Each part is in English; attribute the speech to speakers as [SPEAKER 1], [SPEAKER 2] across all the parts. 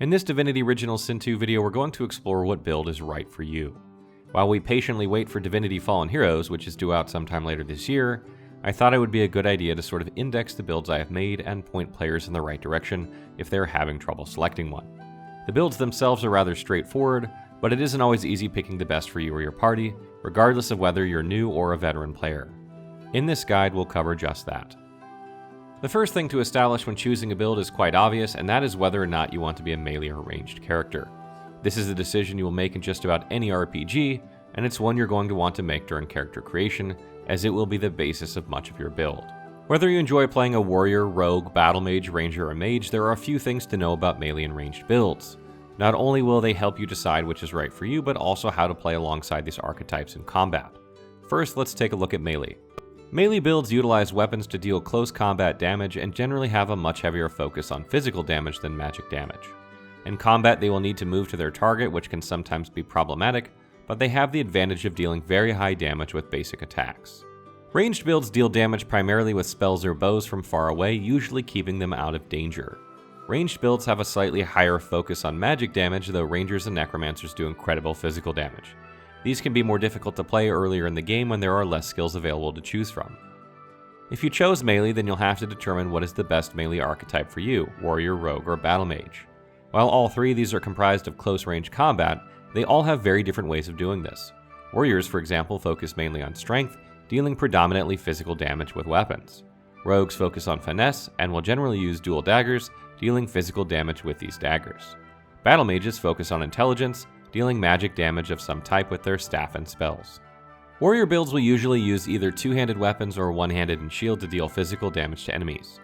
[SPEAKER 1] In this Divinity Original Sin 2 video, we're going to explore what build is right for you. While we patiently wait for Divinity Fallen Heroes, which is due out sometime later this year, I thought it would be a good idea to sort of index the builds I have made and point players in the right direction if they're having trouble selecting one. The builds themselves are rather straightforward, but it isn't always easy picking the best for you or your party, regardless of whether you're new or a veteran player. In this guide, we'll cover just that. The first thing to establish when choosing a build is quite obvious, and that is whether or not you want to be a melee or ranged character. This is a decision you will make in just about any RPG, and it's one you're going to want to make during character creation, as it will be the basis of much of your build. Whether you enjoy playing a warrior, rogue, battle mage, ranger, or mage, there are a few things to know about melee and ranged builds. Not only will they help you decide which is right for you, but also how to play alongside these archetypes in combat. First, let's take a look at melee. Melee builds utilize weapons to deal close combat damage and generally have a much heavier focus on physical damage than magic damage. In combat, they will need to move to their target, which can sometimes be problematic, but they have the advantage of dealing very high damage with basic attacks. Ranged builds deal damage primarily with spells or bows from far away, usually keeping them out of danger. Ranged builds have a slightly higher focus on magic damage, though rangers and necromancers do incredible physical damage. These can be more difficult to play earlier in the game when there are less skills available to choose from. If you chose melee, then you'll have to determine what is the best melee archetype for you, warrior, rogue, or battle mage. While all three of these are comprised of close range combat, they all have very different ways of doing this. Warriors, for example, focus mainly on strength, dealing predominantly physical damage with weapons. Rogues focus on finesse and will generally use dual daggers, dealing physical damage with these daggers. Battle mages focus on intelligence, dealing magic damage of some type with their staff and spells. Warrior builds will usually use either two-handed weapons or one-handed and shield to deal physical damage to enemies.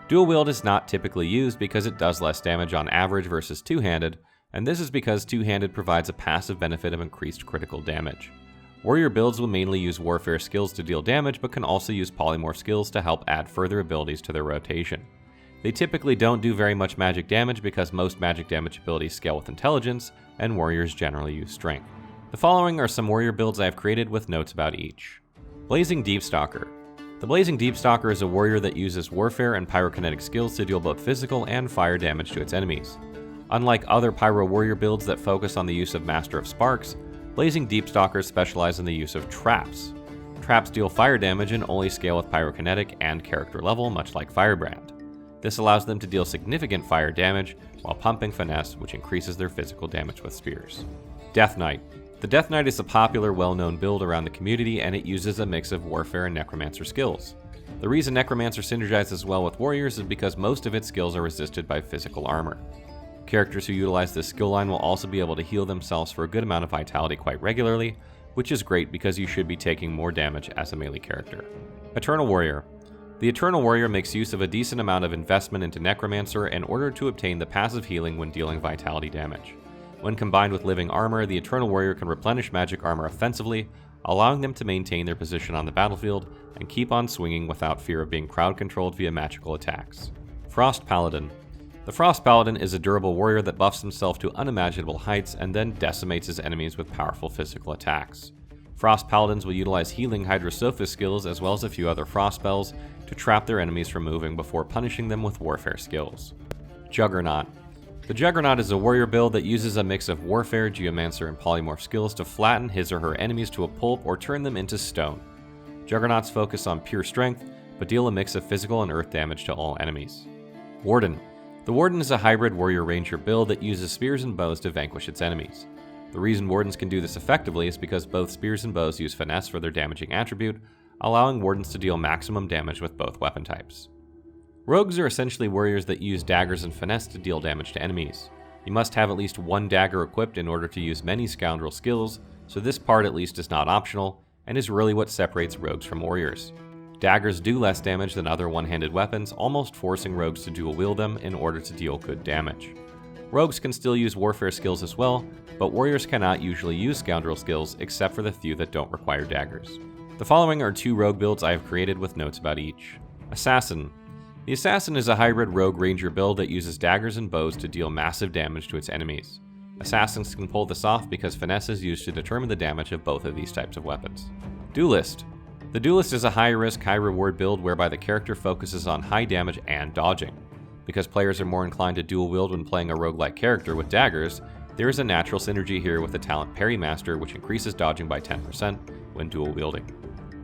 [SPEAKER 1] Dual wield is not typically used because it does less damage on average versus two-handed, and this is because two-handed provides a passive benefit of increased critical damage. Warrior builds will mainly use warfare skills to deal damage, but can also use polymorph skills to help add further abilities to their rotation. They typically don't do very much magic damage because most magic damage abilities scale with intelligence, and warriors generally use strength. The following are some warrior builds I have created with notes about each. Blazing Deepstalker. The Blazing Deepstalker is a warrior that uses warfare and pyrokinetic skills to deal both physical and fire damage to its enemies. Unlike other pyro warrior builds that focus on the use of Master of Sparks, Blazing Deepstalkers specialize in the use of traps. Traps deal fire damage and only scale with pyrokinetic and character level, much like Firebrand. This allows them to deal significant fire damage while pumping finesse, which increases their physical damage with spears. Death Knight. The Death Knight is a popular, well-known build around the community, and it uses a mix of warfare and necromancer skills. The reason necromancer synergizes well with warriors is because most of its skills are resisted by physical armor. Characters who utilize this skill line will also be able to heal themselves for a good amount of vitality quite regularly, which is great because you should be taking more damage as a melee character. Eternal Warrior. The Eternal Warrior makes use of a decent amount of investment into Necromancer in order to obtain the passive healing when dealing vitality damage. When combined with Living Armor, the Eternal Warrior can replenish magic armor offensively, allowing them to maintain their position on the battlefield and keep on swinging without fear of being crowd controlled via magical attacks. Frost Paladin. The Frost Paladin is a durable warrior that buffs himself to unimaginable heights and then decimates his enemies with powerful physical attacks. Frost Paladins will utilize healing Hydrosophist skills as well as a few other frost spells to trap their enemies from moving before punishing them with warfare skills. Juggernaut. The Juggernaut is a warrior build that uses a mix of warfare, geomancer, and polymorph skills to flatten his or her enemies to a pulp or turn them into stone. Juggernauts focus on pure strength, but deal a mix of physical and earth damage to all enemies. Warden. The Warden is a hybrid warrior ranger build that uses spears and bows to vanquish its enemies. The reason Wardens can do this effectively is because both spears and bows use finesse for their damaging attribute, allowing Wardens to deal maximum damage with both weapon types. Rogues are essentially warriors that use daggers and finesse to deal damage to enemies. You must have at least one dagger equipped in order to use many scoundrel skills, so this part at least is not optional, and is really what separates rogues from warriors. Daggers do less damage than other one-handed weapons, almost forcing rogues to dual wield them in order to deal good damage. Rogues can still use warfare skills as well, but warriors cannot usually use scoundrel skills except for the few that don't require daggers. The following are two rogue builds I have created with notes about each. Assassin. The Assassin is a hybrid rogue ranger build that uses daggers and bows to deal massive damage to its enemies. Assassins can pull this off because finesse is used to determine the damage of both of these types of weapons. Duelist. The Duelist is a high-risk, high-reward build whereby the character focuses on high damage and dodging. Because players are more inclined to dual wield when playing a roguelike character with daggers, there is a natural synergy here with the talent Parry Master, which increases dodging by 10% when dual wielding.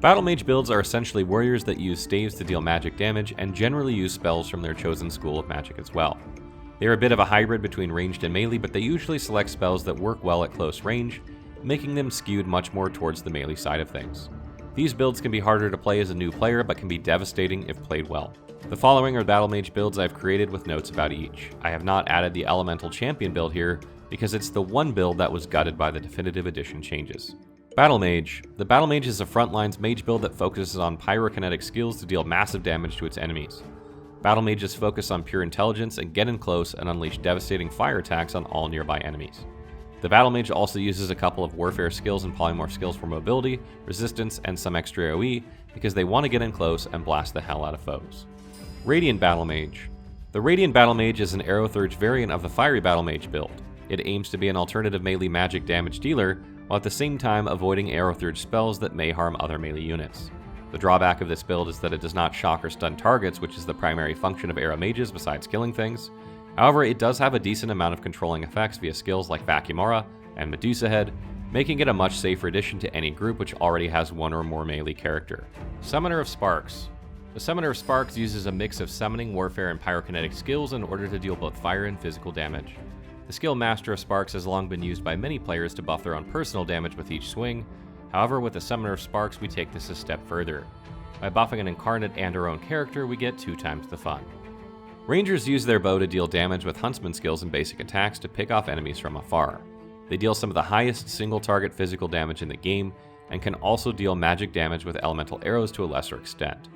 [SPEAKER 1] Battlemage builds are essentially warriors that use staves to deal magic damage and generally use spells from their chosen school of magic as well. They are a bit of a hybrid between ranged and melee, but they usually select spells that work well at close range, making them skewed much more towards the melee side of things. These builds can be harder to play as a new player, but can be devastating if played well. The following are Battlemage builds I've created with notes about each. I have not added the Elemental Champion build here, because it's the one build that was gutted by the Definitive Edition changes. Battlemage. The Battlemage is a frontlines mage build that focuses on pyrokinetic skills to deal massive damage to its enemies. Battlemages focus on pure intelligence and get in close and unleash devastating fire attacks on all nearby enemies. The Battlemage also uses a couple of warfare skills and polymorph skills for mobility, resistance, and some extra AoE because they want to get in close and blast the hell out of foes. Radiant Battlemage. The Radiant Battlemage is an Aerotheurge variant of the Fiery Battlemage build. It aims to be an alternative melee magic damage dealer, while at the same time avoiding Aerotheurge spells that may harm other melee units. The drawback of this build is that it does not shock or stun targets, which is the primary function of Aero Mages besides killing things. However, it does have a decent amount of controlling effects via skills like Vacuum Aura and Medusa Head, making it a much safer addition to any group which already has one or more melee character. Summoner of Sparks. The Summoner of Sparks uses a mix of summoning, warfare, and pyrokinetic skills in order to deal both fire and physical damage. The skill Master of Sparks has long been used by many players to buff their own personal damage with each swing. However, with the Summoner of Sparks, we take this a step further. By buffing an incarnate and our own character, we get 2 times the fun. Rangers use their bow to deal damage with Huntsman skills and basic attacks to pick off enemies from afar. They deal some of the highest single-target physical damage in the game, and can also deal magic damage with elemental arrows to a lesser extent.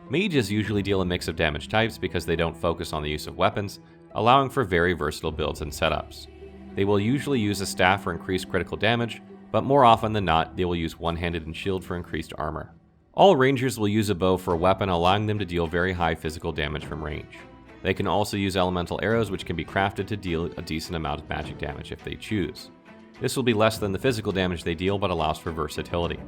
[SPEAKER 1] Mages usually deal a mix of damage types because they don't focus on the use of weapons, allowing for very versatile builds and setups. They will usually use a staff for increased critical damage, but more often than not, they will use one-handed and shield for increased armor. All rangers will use a bow for a weapon, allowing them to deal very high physical damage from range. They can also use elemental arrows, which can be crafted to deal a decent amount of magic damage if they choose. This will be less than the physical damage they deal, but allows for versatility.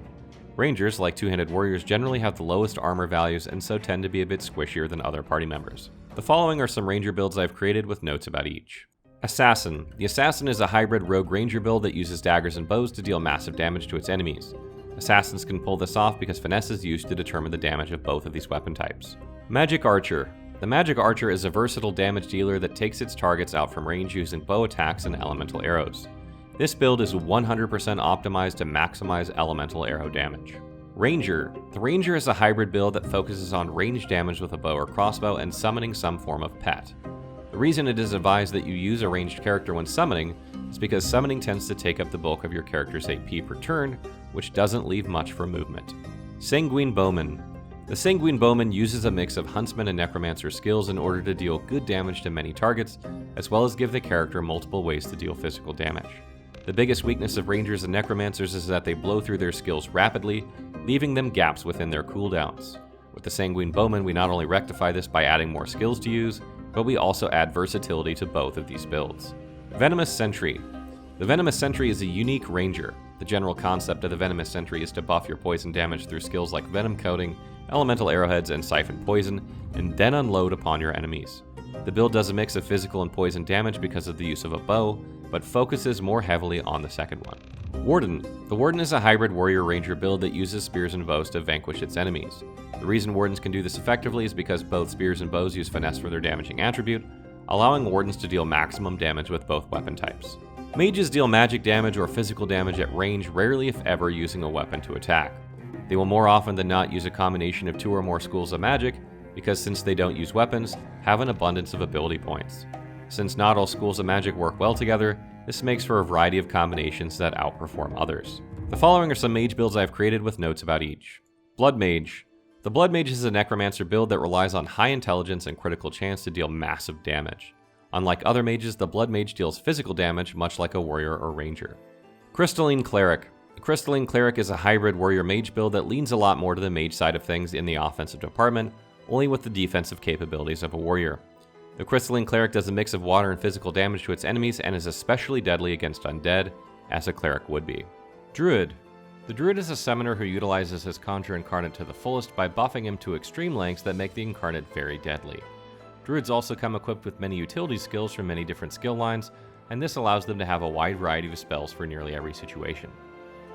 [SPEAKER 1] Rangers, like two-handed warriors, generally have the lowest armor values and so tend to be a bit squishier than other party members. The following are some ranger builds I've created with notes about each. Assassin. The Assassin is a hybrid rogue ranger build that uses daggers and bows to deal massive damage to its enemies. Assassins can pull this off because finesse is used to determine the damage of both of these weapon types. Magic Archer. The Magic Archer is a versatile damage dealer that takes its targets out from range using bow attacks and elemental arrows. This build is 100% optimized to maximize elemental arrow damage. Ranger. The Ranger is a hybrid build that focuses on range damage with a bow or crossbow and summoning some form of pet. The reason it is advised that you use a ranged character when summoning is because summoning tends to take up the bulk of your character's AP per turn, which doesn't leave much for movement. Sanguine Bowman. The Sanguine Bowman uses a mix of Huntsman and Necromancer skills in order to deal good damage to many targets, as well as give the character multiple ways to deal physical damage. The biggest weakness of Rangers and Necromancers is that they blow through their skills rapidly, leaving them gaps within their cooldowns. With the Sanguine Bowman, we not only rectify this by adding more skills to use, but we also add versatility to both of these builds. Venomous Sentry. The Venomous Sentry is a unique ranger. The general concept of the Venomous Sentry is to buff your poison damage through skills like Venom Coating, Elemental Arrowheads, and Siphon Poison, and then unload upon your enemies. The build does a mix of physical and poison damage because of the use of a bow, but focuses more heavily on the second one. Warden. The Warden is a hybrid warrior ranger build that uses spears and bows to vanquish its enemies. The reason Wardens can do this effectively is because both spears and bows use finesse for their damaging attribute, allowing Wardens to deal maximum damage with both weapon types. Mages deal magic damage or physical damage at range, rarely if ever using a weapon to attack. They will more often than not use a combination of 2 or more schools of magic, because since they don't use weapons, have an abundance of ability points. Since not all schools of magic work well together, this makes for a variety of combinations that outperform others. The following are some mage builds I've created with notes about each. Blood Mage. The Blood Mage is a necromancer build that relies on high intelligence and critical chance to deal massive damage. Unlike other mages, the Blood Mage deals physical damage much like a warrior or ranger. Crystalline Cleric. The Crystalline Cleric is a hybrid warrior mage build that leans a lot more to the mage side of things in the offensive department, only with the defensive capabilities of a warrior. The Crystalline Cleric does a mix of water and physical damage to its enemies and is especially deadly against undead, as a cleric would be. Druid. The Druid is a summoner who utilizes his Conjure Incarnate to the fullest by buffing him to extreme lengths that make the Incarnate very deadly. Druids also come equipped with many utility skills from many different skill lines, and this allows them to have a wide variety of spells for nearly every situation.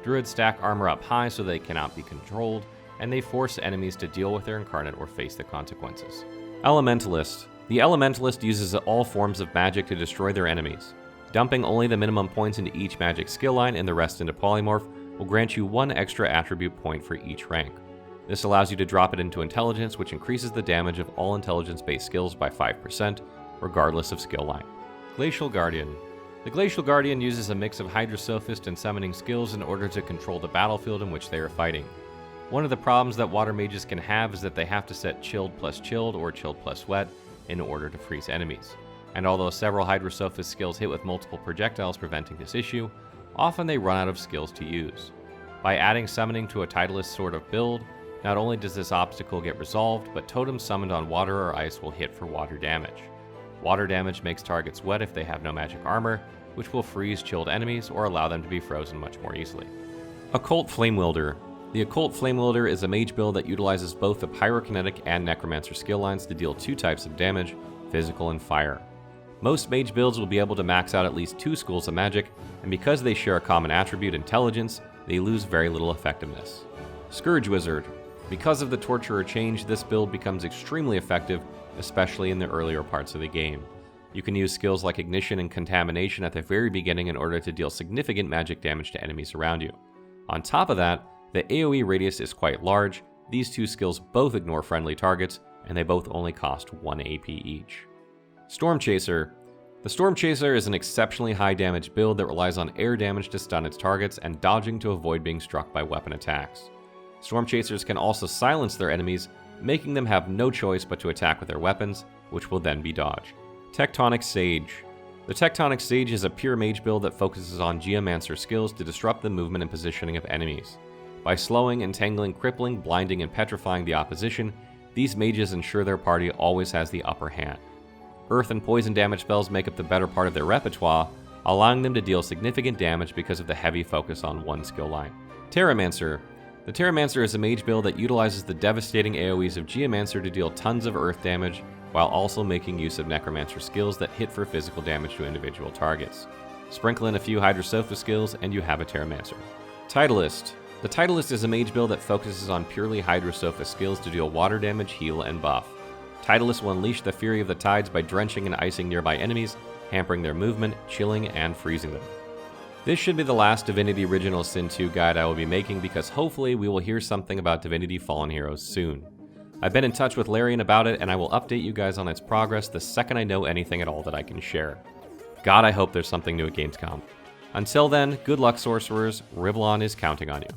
[SPEAKER 1] Druids stack armor up high so they cannot be controlled, and they force enemies to deal with their incarnate or face the consequences. Elementalist. The Elementalist uses all forms of magic to destroy their enemies. Dumping only the minimum points into each magic skill line and the rest into Polymorph will grant you 1 extra attribute point for each rank. This allows you to drop it into Intelligence, which increases the damage of all intelligence-based skills by 5%, regardless of skill line. Glacial Guardian. The Glacial Guardian uses a mix of Hydrosophist and summoning skills in order to control the battlefield in which they are fighting. One of the problems that water mages can have is that they have to set chilled plus chilled or chilled plus wet in order to freeze enemies. And although several Hydrosophist skills hit with multiple projectiles preventing this issue, often they run out of skills to use. By adding summoning to a Titleist sort of build, not only does this obstacle get resolved, but totems summoned on water or ice will hit for water damage. Water damage makes targets wet if they have no magic armor, which will freeze chilled enemies or allow them to be frozen much more easily. Occult Flame Wielder. The Occult Flame Wielder is a mage build that utilizes both the Pyrokinetic and Necromancer skill lines to deal 2 types of damage, physical and fire. Most mage builds will be able to max out at least 2 schools of magic, and because they share a common attribute, intelligence, they lose very little effectiveness. Scourge Wizard. Because of the Torturer change, this build becomes extremely effective, especially in the earlier parts of the game. You can use skills like Ignition and Contamination at the very beginning in order to deal significant magic damage to enemies around you. On top of that, the AoE radius is quite large. These 2 skills both ignore friendly targets, and they both only cost 1 AP each. Storm Chaser. The Storm Chaser is an exceptionally high damage build that relies on air damage to stun its targets and dodging to avoid being struck by weapon attacks. Storm Chasers can also silence their enemies, making them have no choice but to attack with their weapons, which will then be dodged. Tectonic Sage. The Tectonic Sage is a pure mage build that focuses on Geomancer skills to disrupt the movement and positioning of enemies. By slowing, entangling, crippling, blinding, and petrifying the opposition, these mages ensure their party always has the upper hand. Earth and poison damage spells make up the better part of their repertoire, allowing them to deal significant damage because of the heavy focus on one skill line. Terramancer. The Terramancer is a mage build that utilizes the devastating AoEs of Geomancer to deal tons of earth damage, while also making use of Necromancer skills that hit for physical damage to individual targets. Sprinkle in a few Hydrosophist skills and you have a Terramancer. Titleist. The Titleist is a mage build that focuses on purely Hydrosophist skills to deal water damage, heal, and buff. Titleist will unleash the fury of the tides by drenching and icing nearby enemies, hampering their movement, chilling, and freezing them. This should be the last Divinity Original Sin 2 guide I will be making because hopefully we will hear something about Divinity Fallen Heroes soon. I've been in touch with Larian about it and I will update you guys on its progress the second I know anything at all that I can share. God, I hope there's something new at Gamescom. Until then, good luck sorcerers, Rivlon is counting on you.